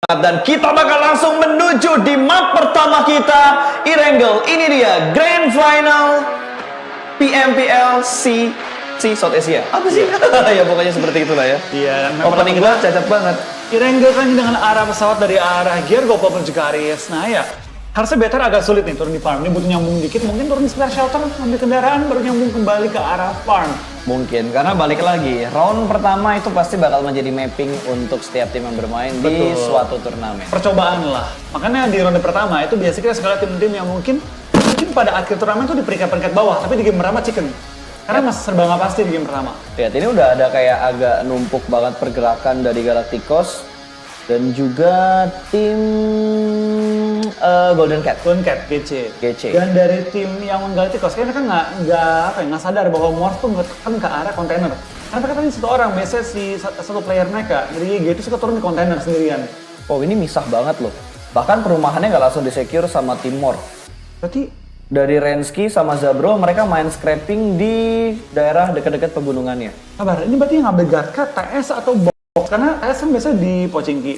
Dan kita bakal langsung menuju di map pertama kita, Erangel. Ini dia Grand Final PMPL C South Asia. Apa sih? Ya pokoknya seperti itulah ya. Iya. Opening gua cacat banget. Erangel kan dengan arah pesawat dari arah Gergo maupun juga arah Yesnaya. Harusnya better agak sulit nih turun di farm. Ini butuh nyambung dikit, mungkin turun di sekitar shelter, ambil kendaraan, baru nyambung kembali ke arah farm. Mungkin, karena balik lagi, round pertama itu pasti bakal menjadi mapping untuk setiap tim yang bermain di suatu turnamen. Percobaan lah. Makanya di ronde pertama itu biasanya kita sekali tim-tim yang mungkin pada akhir turnamen itu di peringkat-peringkat bawah, tapi di game pertama chicken. Karena masih serba nggak pasti di game pertama. Lihat, ini udah ada kayak agak numpuk banget pergerakan dari Galacticos dan juga tim Golden Cat, GC. GC. Dan dari tim yang Galacticos kayaknya mereka nggak sadar bahwa Morph tuh ngetekan ke arah kontainer. Karena mereka tadi satu orang, biasanya satu player mereka dari YG itu suka turun di kontainer sendirian. Oh, ini misah banget loh. Bahkan perumahannya nggak langsung disecure sama tim Morph. Berarti Dari Rensky sama Zabro, mereka main scrapping di daerah dekat-dekat pegunungannya. kabar, ini berarti yang ngambil Gatka, TS atau Box? Karena TS kan biasa di Pochinki.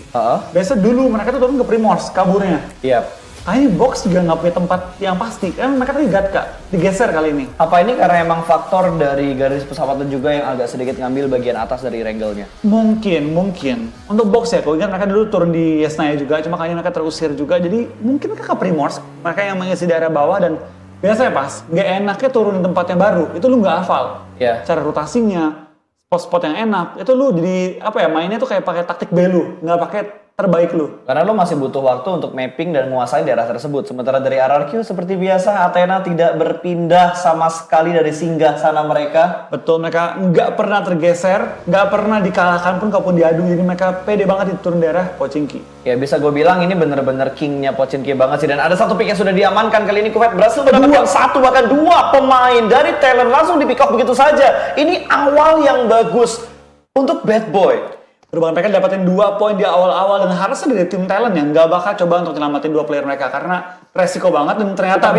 Biasa dulu mereka tuh turun ke Primors, kaburnya. Iya. Kayaknya Box juga nggak punya tempat yang pasti. Kan mereka tadi Gatka, digeser kali ini. Apa ini karena emang faktor dari garis pesawatnya juga yang agak sedikit ngambil bagian atas dari Erangel-nya? Mungkin. Untuk Box ya, kalau ingat mereka dulu turun di Yesnaya juga, cuma kayaknya mereka terusir juga. Jadi mungkin mereka ke Primors, mereka yang mengisi daerah bawah dan biasanya pas, nggak enaknya turun di tempat yang baru, itu lu nggak hafal. Iya. Cara rotasinya, spot-spot yang enak, itu lu jadi mainnya tuh kayak pakai taktik B lu, nggak pakai terbaik lu. Karena lo masih butuh waktu untuk mapping dan menguasai daerah tersebut. Sementara dari RRQ seperti biasa, Athena tidak berpindah sama sekali dari singgah sana mereka. Betul, mereka nggak pernah tergeser, nggak pernah dikalahkan pun kalaupun diadu, jadi mereka pede banget di turun daerah Pochinki. Ya bisa gue bilang ini bener-bener kingnya Pochinki banget sih. Dan ada satu pick yang sudah diamankan kali ini. Kuvait berhasil mendapatkan satu bahkan dua pemain dari talent langsung di pick off begitu saja. Ini awal yang bagus untuk Bad Boy. Perubahan mereka dapatin 2 poin di awal-awal dan harusnya dari tim talent yang nggak bakal coba untuk nyelamatin 2 player mereka karena resiko banget dan ternyata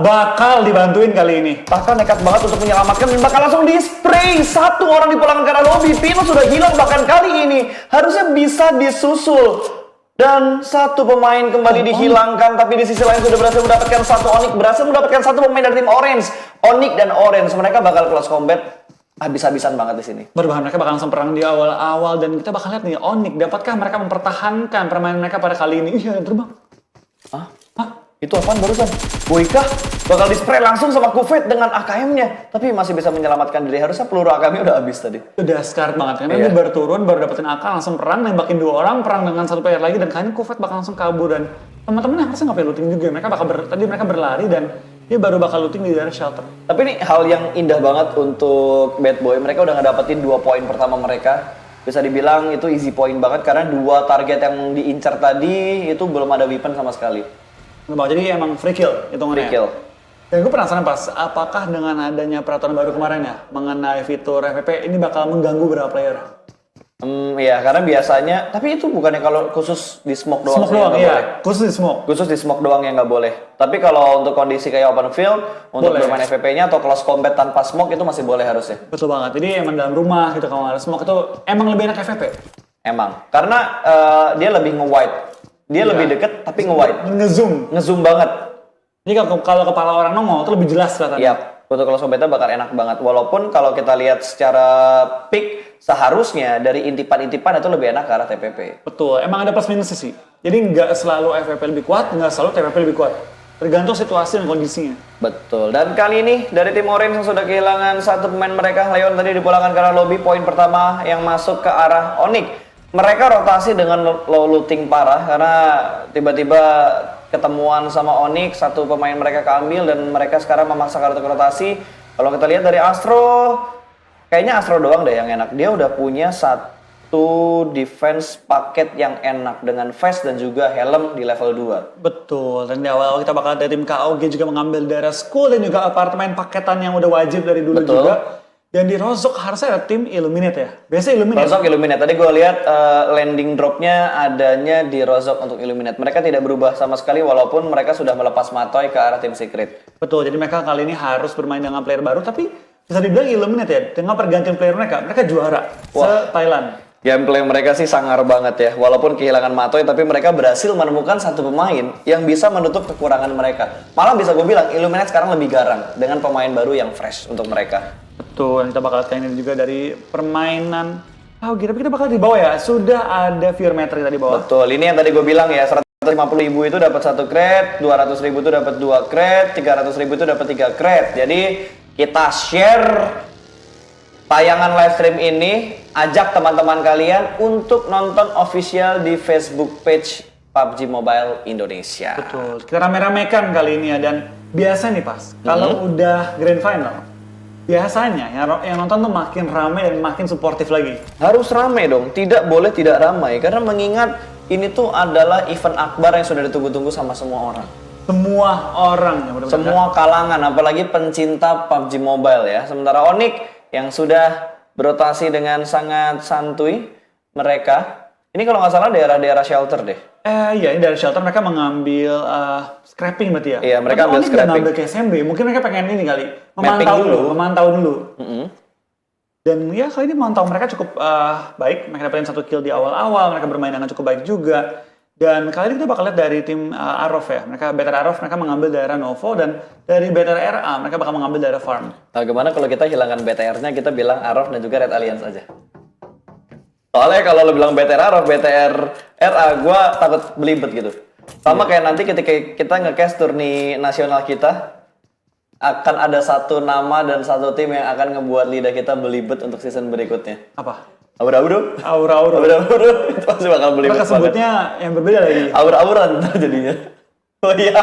bakal dibantuin kali ini. Bakal nekat banget untuk menyelamatkan dan bakal langsung di spray. Satu orang dipulangkan ke arah lobby. Pino sudah hilang bahkan kali ini harusnya bisa disusul. Dan satu pemain kembali dihilangkan, tapi di sisi lain sudah berhasil mendapatkan satu Onyx, berhasil mendapatkan satu pemain dari tim Orange. Onyx dan Orange mereka bakal close combat habis-habisan banget di sini. Berbahan mereka bakal langsung perang di awal-awal dan kita bakal lihat nih Onyx dapatkah mereka mempertahankan permainan mereka pada kali ini. Iya, terbang. Hah? Itu apaan barusan? Boykah bakal di-spray langsung sama Kuvait dengan AKM-nya, tapi masih bisa menyelamatkan diri. Harusnya peluru AKM-nya udah habis tadi. Udah scared banget karena dia baru turun, baru dapetin AK, langsung perang, nembakin 2 orang, perang dengan satu player lagi dan kayaknya Kuvait bakal langsung kabur dan teman-temannya harusnya nggak perlu looting juga. Mereka bakal tadi mereka berlari dan dia baru bakal looting di daerah shelter. Tapi ini hal yang indah banget untuk Bad Boy. Mereka udah ngedapetin 2 poin pertama mereka. Bisa dibilang itu easy point banget karena 2 target yang diincar tadi itu belum ada weapon sama sekali. Jadi emang free kill hitungannya. Free kill. Dan gue penasaran pas, apakah dengan adanya peraturan baru kemarin ya mengenai fitur FPP ini bakal mengganggu berapa player? Iya, karena biasanya, tapi itu bukannya kalau khusus di smoke doang. Smoke doang, iya. Khusus di smoke. Khusus di smoke doang yang nggak boleh. Tapi kalau untuk kondisi kayak open field, untuk bermain FPP-nya atau close combat tanpa smoke itu masih boleh harusnya. Betul banget. Jadi emang dalam rumah gitu kalau nggak ada smoke itu emang lebih enak FPP. Emang, karena dia lebih nge-wide. Dia lebih deket tapi nge-wide. Nge-zoom banget. Jadi kalau kepala orang nongol itu lebih jelas kelihatannya. Iya. Untuk close combatnya bakal enak banget. Walaupun kalau kita lihat secara pick, seharusnya dari intipan-intipan itu lebih enak ke arah TPP. Betul, emang ada plus minusnya sih. Jadi nggak selalu FPP lebih kuat, nggak selalu TPP lebih kuat. Tergantung situasi dan kondisinya. Betul, dan kali ini dari tim Orange yang sudah kehilangan satu pemain mereka, Leon tadi dipulangkan ke arah lobby. Poin pertama yang masuk ke arah Onyx. Mereka rotasi dengan low looting parah karena tiba-tiba ketemuan sama Onyx, satu pemain mereka keambil dan mereka sekarang memaksa kartu rotasi. Kalau kita lihat dari Astro, kayaknya Astro doang deh yang enak. Dia udah punya satu defense paket yang enak dengan vest dan juga helm di level 2. Betul, dan di awal kita bakal dari tim KOG juga mengambil daerah school dan juga apartemen paketan yang udah wajib dari dulu juga. Dan di Rozok harusnya ada tim Illuminate ya? Biasa Illuminate. Rozok Illuminate. Tadi gue lihat landing dropnya adanya di Rozok untuk Illuminate. Mereka tidak berubah sama sekali walaupun mereka sudah melepas Matoy ke arah tim Secret. Betul, jadi mereka kali ini harus bermain dengan player baru, tapi bisa dibilang Illuminate ya, dengan pergantian player mereka juara se-Thailand. Gameplay mereka sih sangar banget ya. Walaupun kehilangan Matoy, tapi mereka berhasil menemukan satu pemain yang bisa menutup kekurangan mereka. Malah bisa gue bilang, Illuminate sekarang lebih garang dengan pemain baru yang fresh untuk mereka. Betul, kita bakal lihat ini juga dari permainan. Tapi kita bakal di bawah ya. Sudah ada Fear Metric tadi di bawah. Betul, ini yang tadi gue bilang ya, 150.000 itu dapat 1 crate, 200.000 itu dapat 2 crate, 300.000 itu dapat 3 crate. Jadi kita share tayangan live stream ini, ajak teman-teman kalian untuk nonton official di Facebook page PUBG Mobile Indonesia. Betul, kita rame-ramekan kali ini ya. Dan biasa nih Pas, kalau udah grand final, biasanya yang nonton tuh makin rame dan makin suportif lagi. Harus rame dong, tidak boleh tidak ramai. Karena mengingat ini tuh adalah event akbar yang sudah ditunggu-tunggu sama semua orang. Semua orang yang benar-benar. Semua kalangan, apalagi pencinta PUBG Mobile ya. Sementara Onyx yang sudah berotasi dengan sangat santuy, mereka ini kalau nggak salah daerah-daerah shelter deh. Iya, ini dari shelter mereka mengambil scrapping berarti ya? Iya, mereka ambil scrapping. Ngambil ke SMB, mungkin mereka pengen ini kali, Mapping memantau dulu. Dan ya kali ini memantau mereka cukup baik, mereka dapetin 1 kill di awal-awal, mereka bermain dengan cukup baik juga. Dan kali ini kita bakal lihat dari tim Arov ya, BTR Arov mereka mengambil daerah Novo, dan dari BTR RA mereka bakal mengambil daerah Farm. Nah, gimana kalau kita hilangkan BTR-nya, kita bilang Arov dan juga Red Alliance aja. Soalnya kalau lo bilang BTR Arov, BTR RA, gue takut belibet gitu. Sama kayak nanti ketika kita nge-cast turni nasional kita, akan ada satu nama dan satu tim yang akan ngebuat lidah kita belibet untuk season berikutnya. Apa? Aur-aur? Aur-aur. Itu pasti bakal belibet mereka sebutnya yang berbeda lagi. Aur-auran jadinya. Oh iya.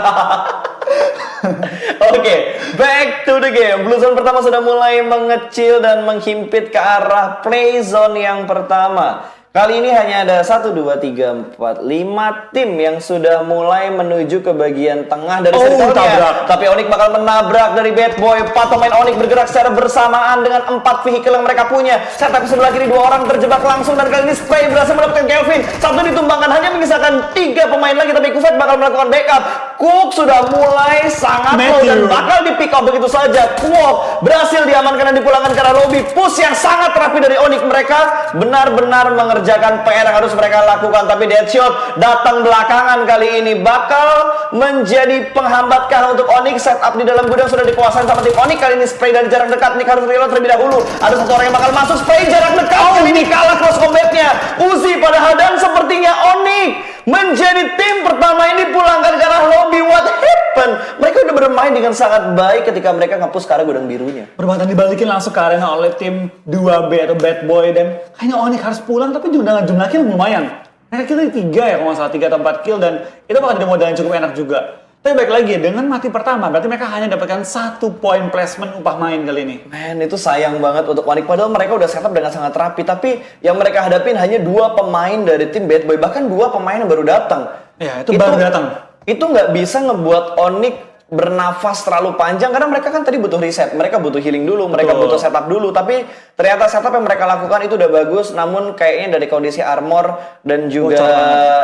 Oke, back to the game. Blue Zone pertama sudah mulai mengecil dan menghimpit ke arah play zone yang pertama. Kali ini hanya ada 1, 2, 3, 4, 5 tim yang sudah mulai menuju ke bagian tengah dari circle-nya. Tapi Onyx bakal menabrak dari Bad Boy. 4 pemain Onyx bergerak secara bersamaan dengan 4 vehicle yang mereka punya. Setup sebelah kiri 2 orang terjebak langsung, dan kali ini Spray berhasil mendapatkan Kelvin. 1 ditumbangkan, hanya menyisakan 3 pemain lagi, tapi Kufet bakal melakukan backup. Cook sudah mulai sangat low dan bakal di pick up begitu saja. Cook berhasil diamankan dan dipulangkan ke arah lobby. Push yang sangat rapi dari Onyx, mereka benar-benar mengerjakan PR yang harus mereka lakukan. Tapi Deadshot datang belakangan kali ini, bakal menjadi penghambatkah untuk Onyx. Setup di dalam gudang sudah dikuasai sama tim Onyx. Kali ini Spray dari jarak dekat, Nick harus reload terlebih dahulu. Ada 1 orang yang bakal masuk. Spray jarak dekat, kali ini kalah close combatnya. Uzi padahal, dan sepertinya Onyx menjadi tim pertama ini pulangkan ke arah lobby. What happened? Mereka udah bermain dengan sangat baik ketika mereka nge-push ke arah gudang birunya. Perbuatan dibalikin langsung ke arena oleh tim 2B atau Bad Boy, dan kayaknya Onyx harus pulang, tapi juga dengan jumlah kill lumayan. Mereka kill 3 ya, kalau nggak salah 3 atau 4 kill, dan itu bakal jadi modal yang cukup enak juga. Tapi baik lagi, dengan mati pertama, berarti mereka hanya dapatkan 1 poin placement upah main kali ini. Man, itu sayang banget untuk Onyx. Padahal mereka udah setup dengan sangat rapi, tapi yang mereka hadapin hanya 2 pemain dari tim Bad Boy. Bahkan 2 pemain yang baru datang. Ya, itu baru datang. Itu nggak bisa ngebuat Onyx bernafas terlalu panjang, karena mereka kan tadi butuh reset, mereka butuh healing dulu, mereka butuh setup dulu. Tapi ternyata setup yang mereka lakukan itu udah bagus, namun kayaknya dari kondisi armor dan juga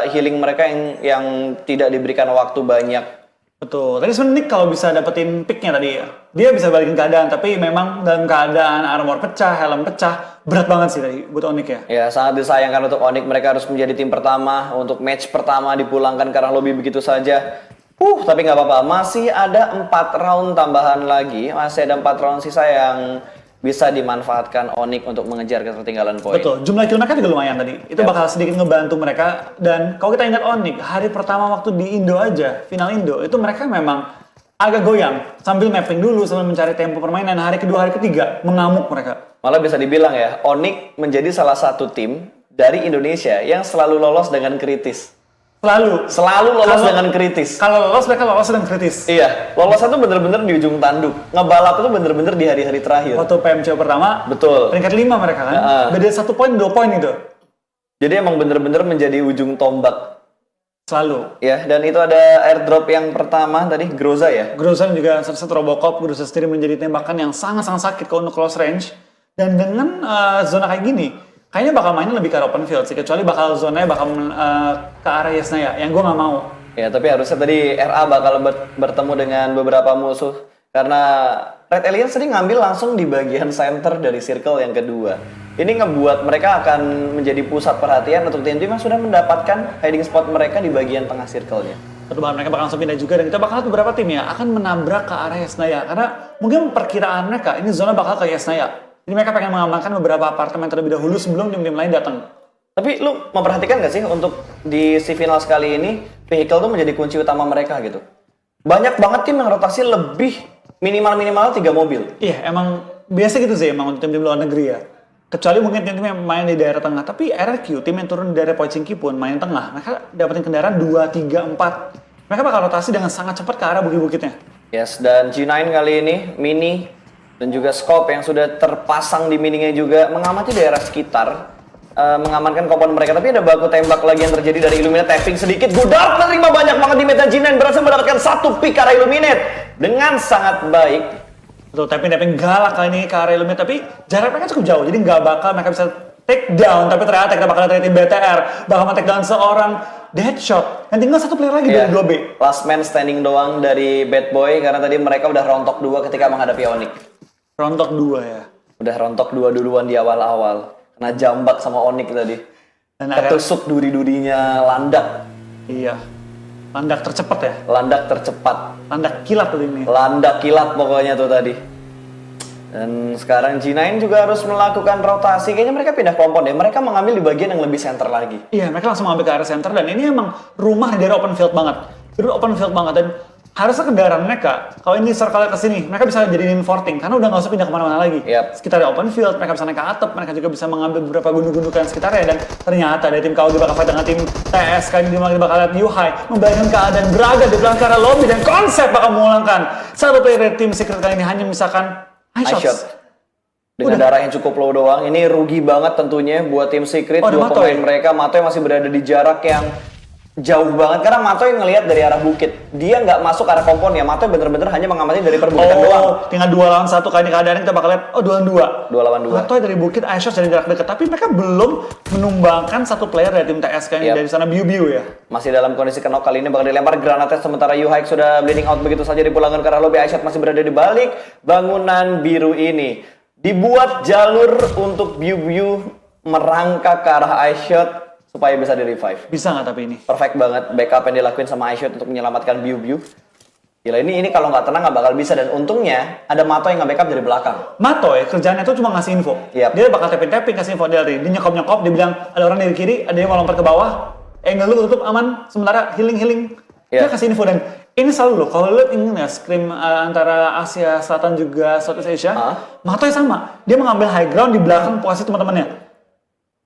healing mereka yang tidak diberikan waktu banyak. Betul, tadi sebenarnya Nick kalau bisa dapetin picknya tadi ya, dia bisa balikin keadaan, tapi memang dalam keadaan armor pecah, helm pecah, berat banget sih tadi buat Onyx ya. Ya, sangat disayangkan untuk Onyx, mereka harus menjadi tim pertama untuk match pertama dipulangkan ke arah lobby begitu saja. Tapi nggak apa-apa, masih ada 4 round tambahan lagi, masih ada 4 round sisa yang bisa dimanfaatkan Onyx untuk mengejar ketertinggalan poin. Betul, jumlah kill mereka juga lumayan tadi. Itu bakal sedikit ngebantu mereka. Dan kalau kita ingat Onyx, hari pertama waktu di Indo aja, final Indo, itu mereka memang agak goyang. Sambil mapping dulu, sambil mencari tempo permainan. Hari kedua, hari ketiga, mengamuk mereka. Malah bisa dibilang ya, Onyx menjadi salah satu tim dari Indonesia yang selalu lolos dengan kritis. Selalu lolos dengan kritis. Kalau lolos, mereka lolos dengan kritis. Iya, lolosnya tuh bener-bener di ujung tanduk. Ngebalap itu bener-bener di hari-hari terakhir. Waktu PMCO pertama, betul. Peringkat 5 mereka kan. Beda 1 poin, 2 poin itu. Jadi emang bener-bener menjadi ujung tombak. Selalu. Ya, dan itu ada airdrop yang pertama tadi, Groza ya? Groza juga set Robocop, Groza sendiri menjadi tembakan yang sangat-sangat sakit kalau untuk close range. Dan dengan zona kayak gini, kayaknya bakal mainnya lebih ke open field sih, kecuali bakal zonanya bakal ke arah Yesnaya, yang gue nggak mau. Ya, tapi harusnya tadi RA bakal bertemu dengan beberapa musuh, karena Red Alliance tadi ngambil langsung di bagian center dari circle yang kedua. Ini ngebuat mereka akan menjadi pusat perhatian untuk tim-tim yang sudah mendapatkan hiding spot mereka di bagian tengah circle-nya. Betul banget, mereka bakal langsung pindah juga dan kita bakal lihat beberapa tim ya akan menabrak ke arah Yesnaya karena mungkin perkiraan mereka ini zona bakal ke Yesnaya. Jadi mereka pengen mengamankan beberapa apartemen terlebih dahulu sebelum tim-tim lain datang. Tapi lu memperhatikan nggak sih untuk di si final sekali ini vehicle tuh menjadi kunci utama mereka gitu. Banyak banget tim yang rotasi lebih minimal 3 mobil. Iya, emang biasa gitu sih emang untuk tim-tim luar negeri ya. Kecuali mungkin tim-tim yang main di daerah tengah, tapi RRQ, tim yang turun di daerah Pochinki pun main tengah, mereka dapetin kendaraan 2, 3, 4. Mereka bakal rotasi dengan sangat cepat ke arah bukit-bukitnya. Yes, dan G9 kali ini, Mini, dan juga Scope yang sudah terpasang di Mininya juga mengamati daerah sekitar, mengamankan komponen mereka. Tapi ada baku tembak lagi yang terjadi dari Illuminate, tapping sedikit, Goddard menerima banyak banget di meta G9, berhasil mendapatkan 1 pick ke arah Illuminate dengan sangat baik. Betul, tapping galak kali ini ke arah Illuminate, tapi jarak mereka cukup jauh, jadi nggak bakal mereka bisa take down, tapi ternyata kita bakal lihat tim BTR bakal take down seorang Deadshot. Dan tinggal 1 player lagi dari 2B. Last man standing doang dari Bad Boy karena tadi mereka udah rontok 2 ketika menghadapi Onyx. Rontok 2 ya. Udah rontok 2 duluan di awal-awal. Kena jambak sama Onyx tadi. Dan ketusuk duri-durinya landak. Iya. Landak tercepat ya? Landak tercepat. Landak kilat tuh ini. Landak kilat pokoknya tuh tadi. Dan sekarang G9 juga harus melakukan rotasi. Kayaknya mereka pindah kelompok deh. Mereka mengambil di bagian yang lebih center lagi. Iya, mereka langsung mengambil ke arah center. Dan ini emang rumah di daerah open field banget. Bener open field banget. Dan harusnya kendaraan mereka, kalau ini circle ke sini, mereka bisa jadiin forting. Karena udah nggak usah pindah kemana-mana lagi. Yep. Sekitarnya open field, mereka bisa naik ke atap. Mereka juga bisa mengambil beberapa gunung-gundukan sekitarnya. Dan ternyata dari tim KOG bakal fight dengan tim TS. Kali ini kita bakal lihat Yuhai membayangkan keadaan beragam di belakang arah lobby. Dan konsep bakal mengulangkan. Satu player dari tim Secret kali ini hanya misalkan iShots. Dengan darah yang cukup low doang, ini rugi banget tentunya buat tim Secret. 2 pemain mereka, Matoy masih berada di jarak yang jauh banget karena Matoy ngelihat dari arah bukit. Dia nggak masuk arah kompon ya. Matoy bener-bener hanya mengamati dari perbukitan doang. Tinggal 2 lawan 1 kali ini keadaannya kita bakal lihat 2 lawan 2. 2 lawan 2. Matoy dari bukit, iShots dari jarak dekat. Tapi mereka belum menumbangkan 1 player dari tim TS kali ini dari sana Biu ya. Masih dalam kondisi kenok kali ini bakal dilempar granatnya sementara Yuhai sudah bleeding out begitu saja dipulangkan ke arah lobby. iShots masih berada di balik bangunan biru ini. Dibuat jalur untuk Biu merangkak ke arah iShot supaya bisa di-revive. Bisa nggak tapi ini? Perfect banget backup yang dilakuin sama iShot untuk menyelamatkan Biu. Gila, ini kalau nggak tenang nggak bakal bisa. Dan untungnya ada Mato yang nge-backup dari belakang. Mato ya, kerjaannya tuh cuma ngasih info. Yep. Dia bakal tapping kasih info dari dia nyokop, dia bilang ada orang dari kiri, ada yang mau lompat ke bawah. Angle lu tutup aman, sementara healing. Dia kasih info. Dan ini selalu loh, kalau lu ingin ya scrim antara Asia Selatan juga Southeast Asia, Mato sama. Dia mengambil high ground di belakang posisi teman-temannya.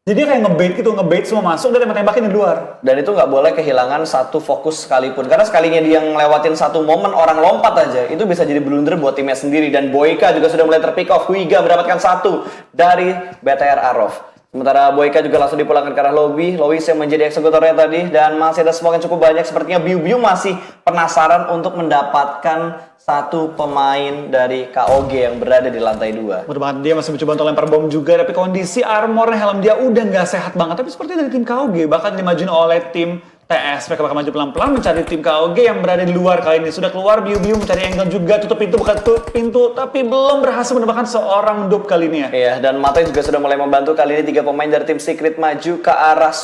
Jadi dia kayak ngebait semua masuk dan tembak-tembakin di luar. Dan itu nggak boleh kehilangan satu fokus sekalipun. Karena sekalinya dia ngelewatin satu momen orang lompat aja, itu bisa jadi blunder buat timnya sendiri. Dan Boyka juga sudah mulai terpick off. Huiga mendapatkan 1 dari BTR Arov. Sementara Boyka juga langsung dipulangkan ke arah lobby. Lois yang menjadi eksekutornya tadi. Dan masih ada smoke yang cukup banyak. Sepertinya Biu masih penasaran untuk mendapatkan 1 pemain dari KOG yang berada di lantai 2. Betul banget, dia masih mencoba untuk lempar bom juga. Tapi kondisi armor helm dia udah nggak sehat banget. Tapi seperti dari tim KOG, bahkan dimajuin oleh tim TS. Mereka bakal maju pelan-pelan mencari tim KOG yang berada di luar kali ini. Sudah keluar, Biu mencari angle juga, tutup pintu, buka pintu, tapi belum berhasil menembakkan seorang dupe kali ini ya. Iya, dan Matoy juga sudah mulai membantu. Kali ini 3 pemain dari tim Secret maju ke arah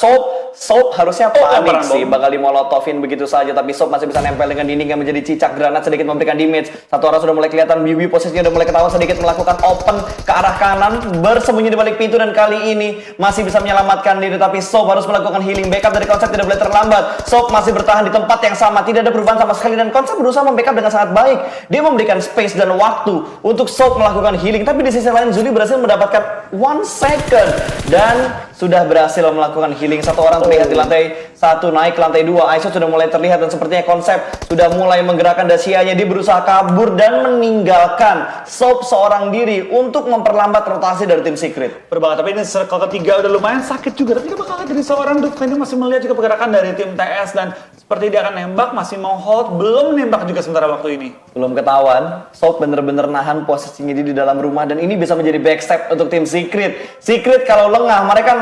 Soap harusnya panik sih, bakal dimolotovin begitu saja. Tapi Soap masih bisa nempel dengan dinding yang menjadi cicak granat, sedikit memberikan damage. 1 orang sudah mulai kelihatan, Biu posisinya udah mulai ketahuan, sedikit melakukan open ke arah kanan, bersembunyi di balik pintu. Dan kali ini masih bisa menyelamatkan diri, tapi Soap harus melakukan healing. Backup dari konsep tidak boleh terlambat. Soap masih bertahan di tempat yang sama, tidak ada perubahan sama sekali. Dan konsep berusaha membackup dengan sangat baik. Dia memberikan space dan waktu untuk Soap melakukan healing. Tapi di sisi lain Zuli berhasil mendapatkan 1 second dan sudah berhasil melakukan healing. 1 orang terlihat di lantai 1, naik ke lantai 2. iShot sudah mulai terlihat dan sepertinya konsep sudah mulai menggerakkan dasianya. Dia berusaha kabur dan meninggalkan Soap seorang diri untuk memperlambat rotasi dari tim Secret. Berbanget, tapi ini circle ketiga udah lumayan sakit juga. Tapi kita bakal lihat dari seorang dupe. Ini masih melihat juga pergerakan dari tim TS. Dan seperti dia akan nembak, masih mau hold, belum nembak juga sementara waktu ini. Belum ketahuan, Soap bener-bener nahan posisinya di dalam rumah. Dan ini bisa menjadi backstep untuk tim Secret. Secret kalau lengah, mereka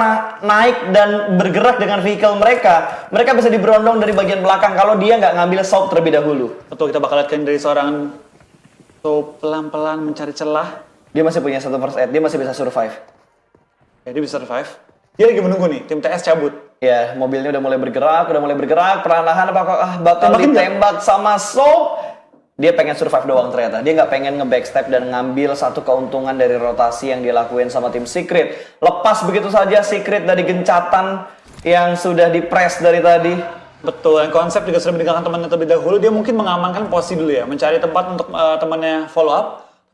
naik dan bergerak dengan vehicle mereka. Mereka bisa diberondong dari bagian belakang kalau dia nggak ngambil Soap terlebih dahulu. Betul, kita bakal lihatkan dari seorang Soap pelan-pelan mencari celah. Dia masih punya 1 first aid, dia masih bisa survive. Ya, dia bisa survive. Dia lagi menunggu nih, tim TS cabut. Ya, mobilnya udah mulai bergerak, perlahan-lahan bakal Tembakin ditembak sama Soap. Dia pengen survive doang ternyata. Dia nggak pengen nge-backstep dan ngambil satu keuntungan dari rotasi yang dilakuin sama tim Secret. Lepas begitu saja Secret dari gencatan yang sudah di-press dari tadi. Betul, dan konsep juga sudah meninggalkan temannya terlebih dahulu. Dia mungkin mengamankan posisi dulu ya, mencari tempat untuk temannya follow up.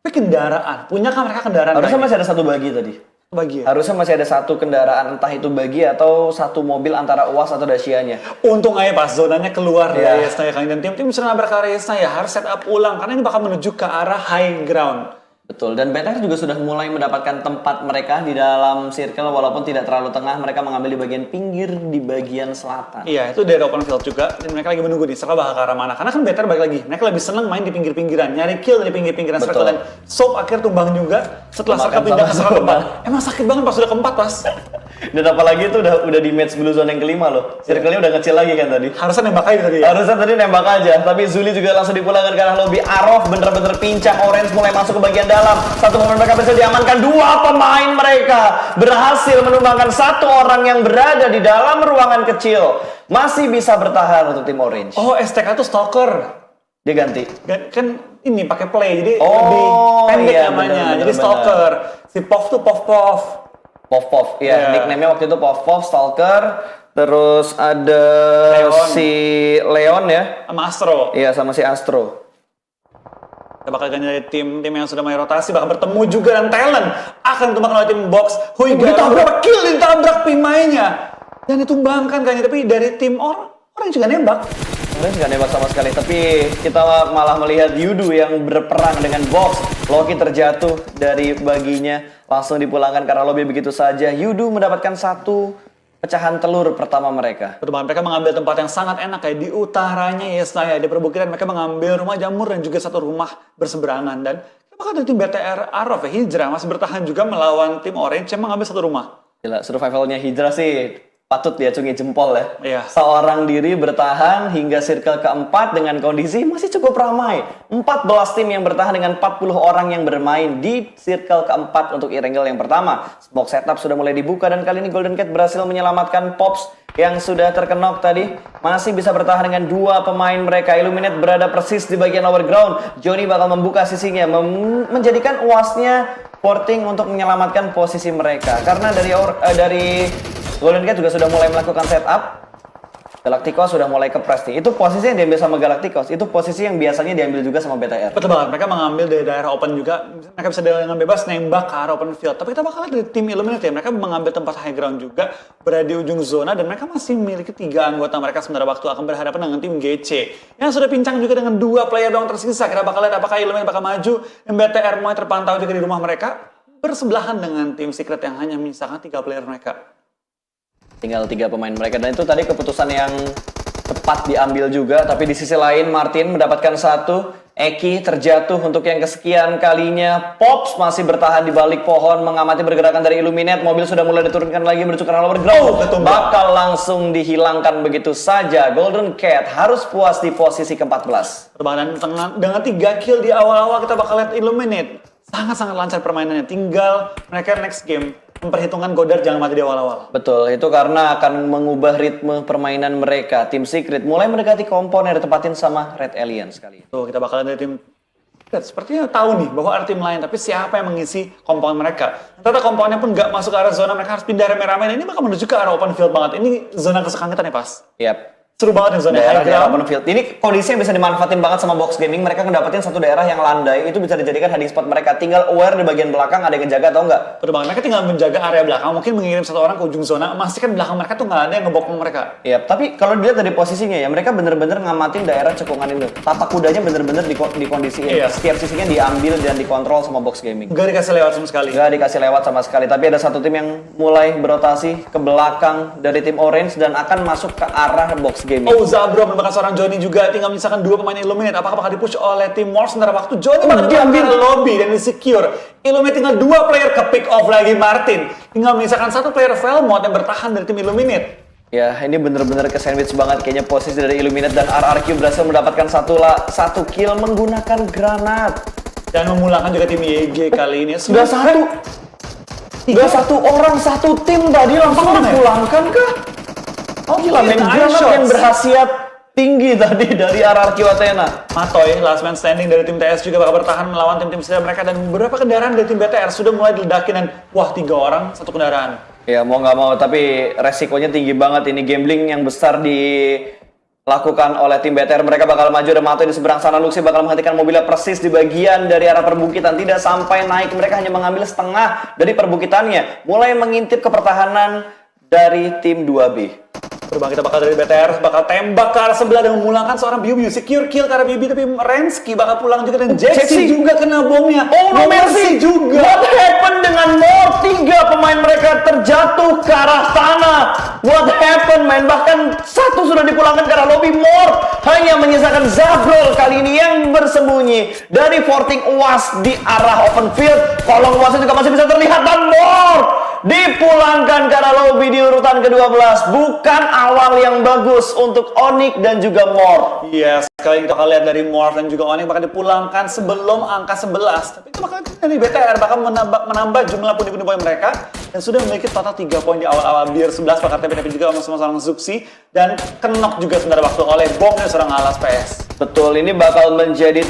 Tapi kendaraan, punya kan mereka kendaraan? Harusnya masih ada satu bagi tadi. Bagi ya? Harusnya masih ada satu kendaraan, entah itu bagi atau satu mobil antara UAS atau Dacia-nya. Untung aja pas zonanya keluar Iya. dari Yesna ya Kang. Dan tim bisa nabrak ke arah Yesna ya, harus set up ulang. Karena ini bakal menuju ke arah high ground. Betul, dan BTR juga sudah mulai mendapatkan tempat mereka di dalam circle walaupun tidak terlalu tengah, mereka mengambil di bagian pinggir di bagian selatan. Iya, itu dari open field juga. Dan mereka lagi menunggu nih, circle bakal ke arah mana. Karena kan BTR balik lagi, mereka lebih seneng main di pinggir-pinggiran. Nyari kill dari pinggir-pinggiran Betul. circle. Dan Soap akhirnya tumbang juga setelah Tumbangkan circle pindah ke sama circle Soap. keempat. Emang sakit banget pas sudah keempat, pas. Dan apalagi itu udah di match blue zone yang kelima loh. Circle-nya udah kecil lagi kan tadi. Harusnya nembak aja tadi ya. Harusnya tadi nembak aja, tapi Zuli juga langsung dipulangkan ke arah lobby. Arof bener-bener pincang, Orange mulai masuk ke bagian dalam. Satu momen mereka berhasil diamankan, dua pemain mereka berhasil menumbangkan satu orang yang berada di dalam ruangan kecil. Masih bisa bertahan untuk tim Orange. Oh, STK itu stalker. Dia ganti. Kan ini pakai play, jadi Oh, lebih pendek iya, namanya. bener, Jadi bener. stalker. Si Pof tuh Pof. Pof, ya, Iya. nickname-nya waktu itu Pof, Stalker. Terus ada Leon. si Leon ya. Sama Astro. Iya, sama si Astro. Kita bakal ganti dari tim yang sudah main rotasi, bakal bertemu juga dan talent akan ditumbangkan oleh tim box. Huiga ditabrak, kill ditabrak pemainnya dan ditumbangkan kayaknya. Tapi dari tim orang juga nembak. Orange nggak nembak sama sekali, tapi kita malah melihat Yudu yang berperang dengan box. Loki terjatuh dari baginya, langsung dipulangkan karena lobby begitu saja. Yudu mendapatkan satu pecahan telur pertama mereka. Betul, mereka mengambil tempat yang sangat enak kayak di utaranya Yesna ya, di perbukitan mereka mengambil rumah jamur dan juga satu rumah berseberangan. Dan bahkan dari tim BTR Arof ya, Hijrah masih bertahan juga melawan tim Orange yang mengambil satu rumah. Gila, survivalnya Hydra sih patut diacungi jempol ya. Iya. Seorang diri bertahan hingga circle keempat dengan kondisi masih cukup ramai. 14 tim yang bertahan dengan 40 orang yang bermain di circle keempat untuk Irengel yang pertama. Smoke setup sudah mulai dibuka dan kali ini Golden Cat berhasil menyelamatkan Pops yang sudah terkenok tadi. Masih bisa bertahan dengan dua pemain mereka. Illuminate berada persis di bagian lower ground. Johnny bakal membuka sisinya, menjadikan uasnya porting untuk menyelamatkan posisi mereka. Karena dari Golden Cat juga sudah mulai melakukan setup. Galacticos sudah mulai kepres nih. Itu posisi yang diambil sama Galacticos. Itu posisi yang biasanya diambil juga sama BTR. Betul banget, mereka mengambil dari daerah open juga. Mereka bisa dengan bebas nembak ke arah open field. Tapi kita bakal lihat dari tim Illuminate ya, mereka mengambil tempat high ground juga, berada di ujung zona, dan mereka masih memiliki 3 anggota mereka sementara waktu akan berhadapan dengan tim GC. Yang sudah pincang juga dengan 2 player doang tersisa. Kita bakal lihat apakah Illuminate bakal maju, dan BTR mulai terpantau juga di rumah mereka, bersebelahan dengan tim Secret yang hanya menyisakan 3 player mereka. Tinggal 3 pemain mereka, dan itu tadi keputusan yang tepat diambil juga. Tapi di sisi lain Martin mendapatkan 1. Eki terjatuh untuk yang kesekian kalinya. Pops masih bertahan di balik pohon mengamati pergerakan dari Illuminate. Mobil sudah mulai diturunkan lagi menuju ke arah lower ground. Bakal langsung dihilangkan begitu saja. Golden Cat harus puas di posisi ke-14. Dan dengan 3 kill di awal-awal kita bakal lihat Illuminate sangat-sangat lancar permainannya. Tinggal mereka next game memperhitungkan Godard jangan mati di awal-awal. Betul, itu karena akan mengubah ritme permainan mereka. Tim Secret mulai mendekati kompon yang ditempatin sama Red Alien sekali. Tuh, kita bakal lihat dari tim Secret. Sepertinya tahu nih bahwa ada tim lain, tapi siapa yang mengisi kompon mereka? Ternyata komponnya pun nggak masuk ke arah zona, mereka harus pindah rame-rame. Ini bakal menuju ke arah open field banget. Ini zona kesukaan kita nih, Pas. Yap. Seru banget nih zona high Daerah ground. open field. Ini kondisi yang bisa dimanfaatin banget sama Box Gaming. Mereka ngedapetin satu daerah yang landai, itu bisa dijadikan hiding spot mereka. Tinggal aware di bagian belakang ada yang ngejaga atau enggak. Betul banget, mereka tinggal menjaga area belakang, mungkin mengirim satu orang ke ujung zona, memastikan belakang mereka tuh nggak ada yang ngebokong mereka. Iya, tapi kalau dilihat dari posisinya ya, mereka bener-bener ngamatin daerah cekungan itu. Tapak kudanya bener-bener dikondisiin. Iya. Setiap sisinya diambil dan dikontrol sama Box Gaming. Nggak dikasih lewat sama sekali. Gak dikasih lewat sama sekali, tapi ada satu tim yang mulai berotasi ke belakang dari tim Orange dan akan masuk ke arah Box Gaming. Oh, Zabro menemukan seorang Johnny juga, tinggal menyisakan 2 pemain Illuminate. Apakah bakal dipush oleh tim Morse sementara waktu Johnny bakal diambil lobby dan di-secure. Illuminate tinggal 2 player ke pick off lagi Martin. Tinggal menyisakan 1 player Velmont yang bertahan dari tim Illuminate. Ya, ini bener-bener ke sandwich banget kayaknya posisi dari Illuminate, dan RRQ berhasil mendapatkan satu kill menggunakan granat. Dan memulangkan juga tim YG kali ini. Sudah 1. Gak satu orang, satu tim tadi langsung dipulangkan kah? Oh gila, main granat yang berhasiat tinggi tadi dari RRQ Athena. Matoy, last man standing dari tim TS juga bakal bertahan melawan tim-tim sisa mereka dan beberapa kendaraan dari tim BTR sudah mulai diledakin dan wah 3 orang satu kendaraan. Ya mau nggak mau tapi resikonya tinggi banget ini gambling yang besar dilakukan oleh tim BTR. Mereka bakal maju dan Matoy di seberang sana. Luxi bakal menghentikan mobilnya persis di bagian dari arah perbukitan, tidak sampai naik, mereka hanya mengambil setengah dari perbukitannya, mulai mengintip ke pertahanan dari tim 2B. Perubahan kita bakal dari BTR, bakal tembak ke arah sebelah dan memulangkan seorang Biubi. Secure kill ke arah Biubi, tapi Rensky bakal pulang juga dan Jaxi juga kena bomnya. Oh no mercy juga. What happened dengan Mor? 3 pemain mereka terjatuh ke arah tanah. What happened man? Bahkan satu sudah dipulangkan ke arah lobby. Mor hanya menyisakan Zabrol kali ini yang bersembunyi dari Forting UAS di arah open field. Kolong UASnya juga masih bisa terlihat dan Mor dipulangkan ke arah lobby di urutan ke-12. Bukan awal yang bagus untuk Onyx dan juga Mor. Iya, sekali kita bakal lihat dari Morph dan juga Onyx bakal dipulangkan sebelum angka 11. Tapi itu bakal dari BTR bakal menambah jumlah pundi-pundi poin mereka dan sudah memiliki total 3 poin di awal-awal. Biar 11 bakal TP juga sama seorang Zuxi dan kenok juga sebentar waktu oleh bomnya seorang Alas PS. Betul, ini bakal menjadi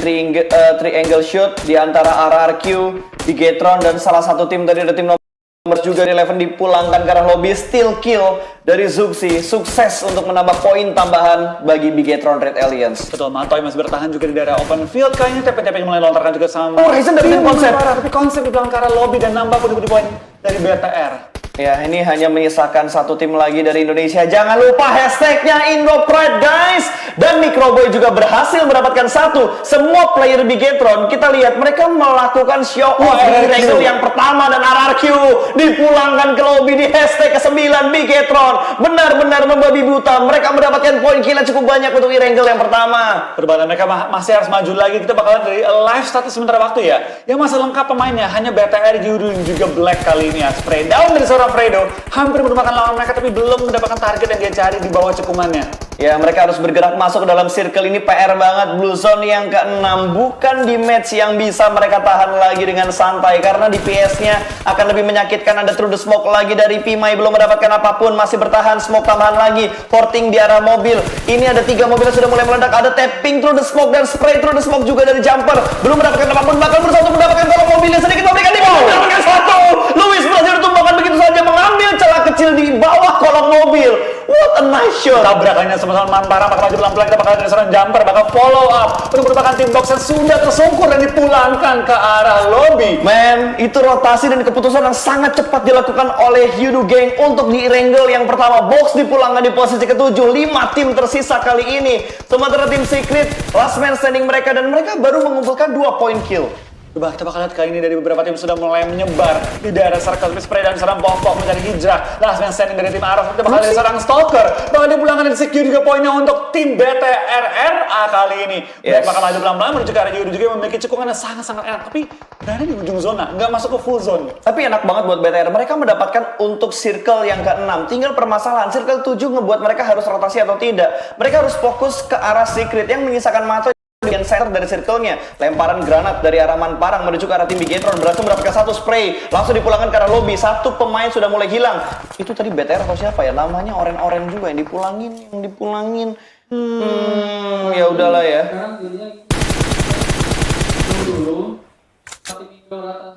triangle shoot di antara RRQ, Bigetron dan salah satu tim tadi ada tim nomor juga di Eleven dipulangkan ke arah lobby. Steal kill dari Zuxi, sukses untuk menambah poin tambahan bagi Bigetron Red Alliance. Betul, Matoy masih bertahan juga di daerah open field. Kayaknya TP-TP mulai lontarkan juga sama Ryzen dari konsep. Tapi konsep di belakang ke arah lobby dan nambah pundi-pundi poin dari BTR. Ya, ini hanya menyisakan satu tim lagi dari Indonesia. Jangan lupa hashtagnya IndoPride guys. Dan Microboy juga berhasil mendapatkan satu. Semua player Bigetron, kita lihat mereka melakukan show off di rangle yang pertama dan RRQ dipulangkan ke lobby di hashtag ke-9 Bigetron. Benar-benar membabi buta. Mereka mendapatkan poin kill cukup banyak untuk rangle yang pertama. Perbedaan mereka masih harus maju lagi. Kita bakalan dari live status sementara waktu ya. Yang masih lengkap pemainnya hanya BTR, Yudu dan juga Black kali ini ya. Spray down dari seorang Fredo hampir merupakan lawan mereka tapi belum mendapatkan target yang dia cari di bawah cekungannya. Ya, mereka harus bergerak masuk ke dalam circle ini. PR banget. Blue Zone yang ke-6 bukan di match yang bisa mereka tahan lagi dengan santai karena di PS-nya akan lebih menyakitkan. Ada through the smoke lagi dari Pimai, belum mendapatkan apapun, masih bertahan. Smoke tambahan lagi, porting di arah mobil. Ini ada 3 mobil yang sudah mulai meledak. Ada tapping through the smoke dan spray through the smoke juga dari Jumper. Belum mendapatkan apapun, bahkan bersatu mendapatkan kolong mobilnya sedikit memberikan di bawah. Mendapatkan satu. Luis berhasil ditumbangkan begitu saja, mengambil celah kecil di bawah kolong mobil. What a nice shot. Tabrakannya sama-sama Manparang bakal maju pelan-pelan. Kita bakal dari seorang Jumper bakal follow up untuk merupakan tim box yang sudah tersungkur dan dipulangkan ke arah lobby. Man, itu rotasi dan keputusan yang sangat cepat dilakukan oleh Yudu Gang untuk di wrangle yang pertama. Box dipulangkan di posisi ke-7. 5 tim tersisa kali ini. Sementara tim Secret, last man standing mereka dan mereka baru mengumpulkan 2 poin kill. Coba kita bakal lihat kali ini dari beberapa tim sudah mulai menyebar di daerah circle spray dan serang pokok mencari hijrah. Last man standing dari tim Aros. Kita bakal lihat serang Stalker. Bakal dipulangkan dan secure juga poinnya untuk tim BTRRA kali ini. Black bakal maju pelan-pelan menuju ke arah Yudu juga yang memiliki cekungan yang sangat-sangat enak. Tapi berada di ujung zona, nggak masuk ke full zone. Tapi enak banget buat BTR. Mereka mendapatkan untuk circle yang ke-6. Tinggal permasalahan, circle 7 ngebuat mereka harus rotasi atau tidak. Mereka harus fokus ke arah Secret yang menyisakan Mato yang center dari circle-nya. Lemparan granat dari arah Manparang menuju ke arah tim Bigetron, berhasil mendapatkan 1 spray, langsung dipulangkan ke arah lobby. 1 pemain sudah mulai hilang. Itu tadi BTR atau siapa ya? Namanya oren-oren juga yang dipulangin. Ya udahlah ya. Sekarang jadinya dulu satu minggu rata.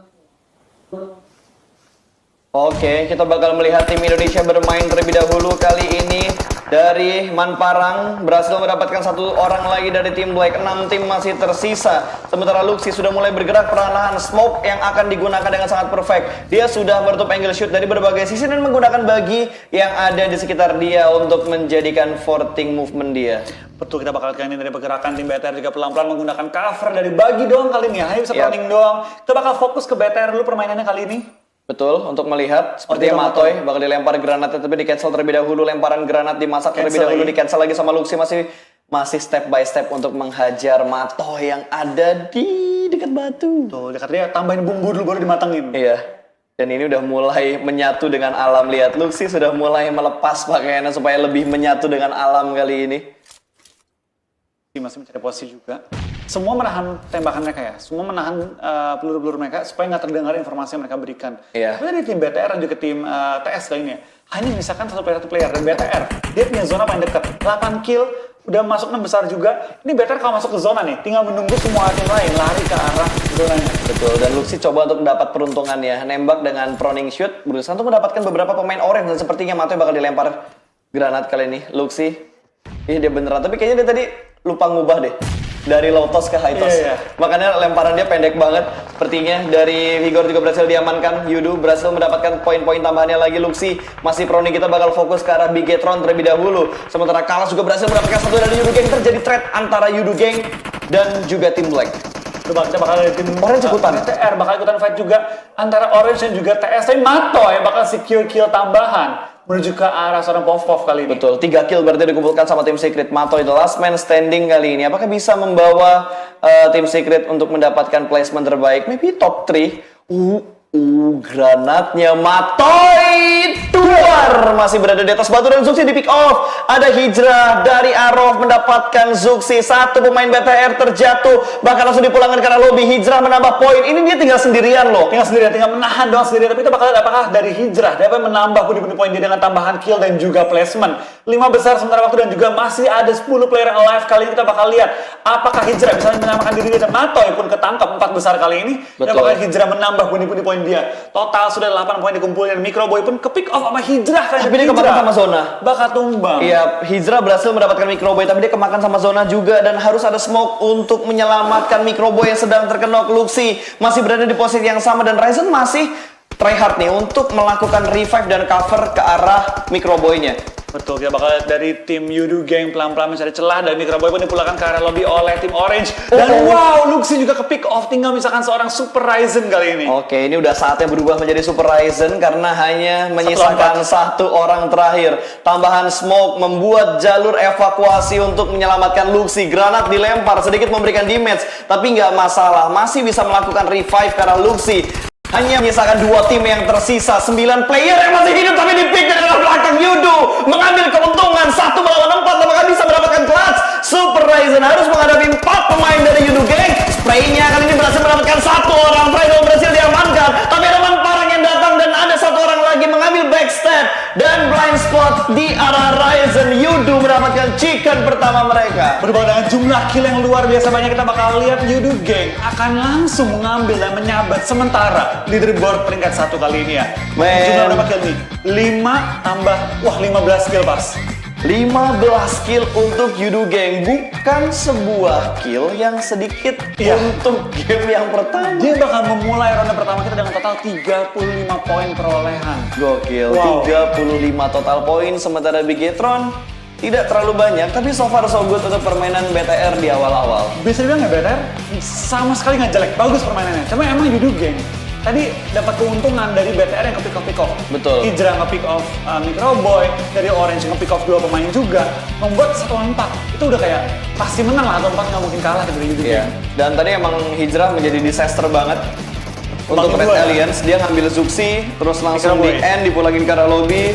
Oke, kita bakal melihat tim Indonesia bermain terlebih dahulu kali ini. Dari Manparang berhasil mendapatkan 1 orang lagi dari tim Black. 6 tim masih tersisa. Sementara Luxi sudah mulai bergerak perlahan-lahan. Smoke yang akan digunakan dengan sangat perfect. Dia sudah menutup angle shoot dari berbagai sisi dan menggunakan bagi yang ada di sekitar dia untuk menjadikan forting movement dia. Betul, kita bakal lihat ini dari pergerakan tim BTR juga pelan-pelan menggunakan cover dari bagi doang kali ini. Hanya bisa running doang. Kita bakal fokus ke BTR dulu permainannya kali ini. Betul, untuk melihat sepertinya Matoy bakal dilempar granatnya tapi di cancel terlebih dahulu. Lemparan granat dimasak terlebih dahulu, di cancel lagi sama Luxi. Masih step by step untuk menghajar Matoy yang ada di dekat batu. Tuh, dekat dia tambahin bumbu dulu baru dimatengin. Iya. Dan ini udah mulai menyatu dengan alam. Lihat, Luxi sudah mulai melepas pakaiannya supaya lebih menyatu dengan alam kali ini. Masih mencari posisi juga. semua menahan tembakan mereka ya, semua menahan peluru-peluru mereka supaya nggak terdengar informasi yang mereka berikan. Iya. Tapi dari tim BTR dan juga tim TS kali ini ya, hanya misalkan satu player dan BTR, dia punya zona paling dekat, 8 kill, udah masuk 6 besar juga. Ini BTR kalau masuk ke zona nih, tinggal menunggu semua tim lain lari ke arah zonanya. Betul, dan Luxi coba untuk mendapat peruntungan ya, nembak dengan proning shoot, berusaha untuk mendapatkan beberapa pemain orange dan sepertinya Matoy bakal dilempar granat kali ini. Luxi, iya dia beneran, tapi kayaknya dia tadi lupa ngubah deh. Dari low toss ke high toss. Iya. Makanya lemparan dia pendek banget. Sepertinya dari Vigor juga berhasil diamankan. Yudu berhasil mendapatkan poin-poin tambahannya lagi. Luxi masih prone, kita bakal fokus ke arah Bigetron terlebih dahulu. Sementara Kalas juga berhasil mendapatkan satu dari Yudu Gang. Terjadi trade antara Yudu Gang dan juga tim Black. Kita bakal ada tim Orange ikutan. BTR bakal ikutan fight juga antara Orange dan juga TS. Tapi Matoy bakal secure kill tambahan menuju ke arah seorang Pov dari ini. Betul, 3 kill berarti dikumpulkan sama tim Secret. Matoy the last man standing kali ini. Apakah bisa membawa tim Secret untuk mendapatkan placement terbaik? Maybe top 3. Granatnya Matoy keluar, masih berada di atas batu dan Zuxi di pick off. Ada hijrah dari Arov mendapatkan Zuxi, satu pemain BTR terjatuh, bahkan langsung dipulangkan karena lobby. Hijrah menambah poin. Ini dia tinggal sendirian loh. Tinggal sendirian, tinggal menahan doang sendirian. Tapi kita bakal lihat apakah dari hijrah dapat menambah pundi-pundi poin dia dengan tambahan kill dan juga placement. 5 besar sementara waktu dan juga masih ada 10 player yang alive. Kali ini kita bakal lihat apakah hijrah bisa menyamakan diri dia dan Matoy pun ketangkap 4 besar kali ini. Dan bakal hijrah menambah pundi-pundi poin dia. Total sudah 8 poin dikumpulin. Microboy pun ke pick off sama hijrah. Tapi dia kemakan sama zona. Bakal tumbang. Iya, hijrah berhasil mendapatkan Microboy, tapi dia kemakan sama zona juga. Dan harus ada smoke untuk menyelamatkan Microboy yang sedang terkena. Luxi masih berada di posisi yang sama dan Ryzen masih tryhard nih untuk melakukan revive dan cover ke arah Microboy-nya. Betul, kita bakal lihat dari tim Yudu Gang pelan-pelan mencari celah dan Microboy pun dipulangkan ke arah lobby oleh tim Orange. Dan wow, Luxi juga ke pick off, tinggal misalkan seorang Super Ryzen kali ini. Oke, ini udah saatnya berubah menjadi Super Ryzen karena hanya menyisakan satu orang terakhir. Tambahan smoke membuat jalur evakuasi untuk menyelamatkan Luxi. Granat dilempar, sedikit memberikan damage, tapi nggak masalah. Masih bisa melakukan revive karena Luxi hanya menyisakan 2 tim yang tersisa. 9 player yang masih hidup tapi di pick dari belakang. Yudu mengambil keuntungan 1 melawan 4, apakah bisa mendapatkan clutch? Super Ryzen harus menghadapi 4 pemain dari Yudu Gang. Spraynya kali ini berhasil mendapatkan 1 orang. Fredo berhasil diamankan, tapi ada Parang yang datang dan ada 1 orang lagi mengambil backstab dan blind spot di arah Ryzen. Yudu mendapatkan chicken pertama mereka. Berhubung dengan jumlah kill yang luar biasa banyak, kita bakal lihat Yudu Gang akan langsung mengambil dan menyabat sementara leaderboard peringkat 1 kali ini ya. Jumlah berapa kill nih? 5 tambah, 15 kill pas. 15 kill untuk Yudu Gang, bukan sebuah kill yang sedikit untuk game yang pertama. Dia bakal memulai ronde pertama kita dengan total 35 poin perolehan. Gokil, 35 total poin, sementara Bigetron tidak terlalu banyak, tapi so far so good untuk permainan BTR di awal-awal. Bisa dibilang ya BTR sama sekali nggak jelek, bagus permainannya. Cuma emang Yudu Gang tadi dapat keuntungan dari BTR yang ke-pick off. Betul. Hijrah nge-pick off Microboy, dari Orange nge-pick off 2 pemain juga, membuat 1-4. Itu udah kayak pasti menang lah, 1-4 nggak mungkin kalah dari Yudu Gang. Dan tadi emang Hijrah menjadi disaster banget untuk Red Alliance. Dia ngambil Zuxi, terus langsung di end, dipulangin ke arah lobby.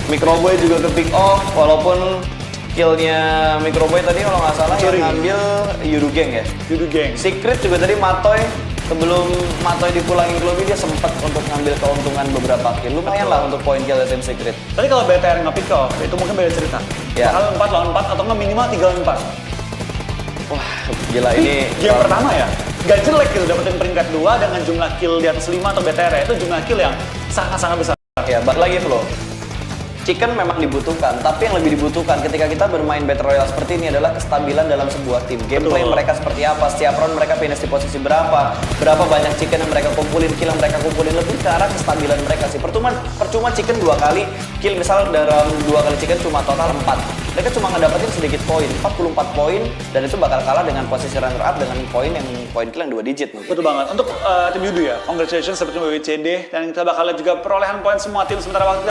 Microboy juga ke-pick off, walaupun killnya Microboy tadi kalau nggak salah yang ngambil Yudu Gang ya. Yudu Gang. Secret juga tadi Matoy, sebelum Matoy dipulangin ke lobby dia sempat untuk ngambil keuntungan beberapa kill. Lumayan lah untuk poin kill dari tim Secret. Tadi kalau BTR nge-pick off, itu mungkin beda cerita. Bakal 4 lawan 4 atau nggak minimal 3 lawan 4. Wah, gila ini. Game pertama ya, gak jelek gitu dapetin peringkat 2 dengan jumlah kill di atas 5 atau BTR ya. Itu jumlah kill yang sangat-sangat besar. Ya, balik lagi Flo. Chicken memang dibutuhkan, tapi yang lebih dibutuhkan ketika kita bermain Battle Royale seperti ini adalah kestabilan dalam sebuah tim. Gameplay mereka seperti apa, setiap round mereka finish di posisi berapa banyak chicken yang mereka kumpulin, kill yang mereka kumpulin, lebih ke arah kestabilan mereka sih. Percuma chicken 2 kali kill, misal dalam 2 kali chicken cuma total 4. Mereka cuma ngedapetin sedikit poin, 44 poin, dan itu bakal kalah dengan posisi runner up dengan poin kill yang 2 digit. Betul banget. Untuk tim Yudu ya, congratulations seperti WWCD, dan kita bakal lihat juga perolehan poin semua tim sementara waktu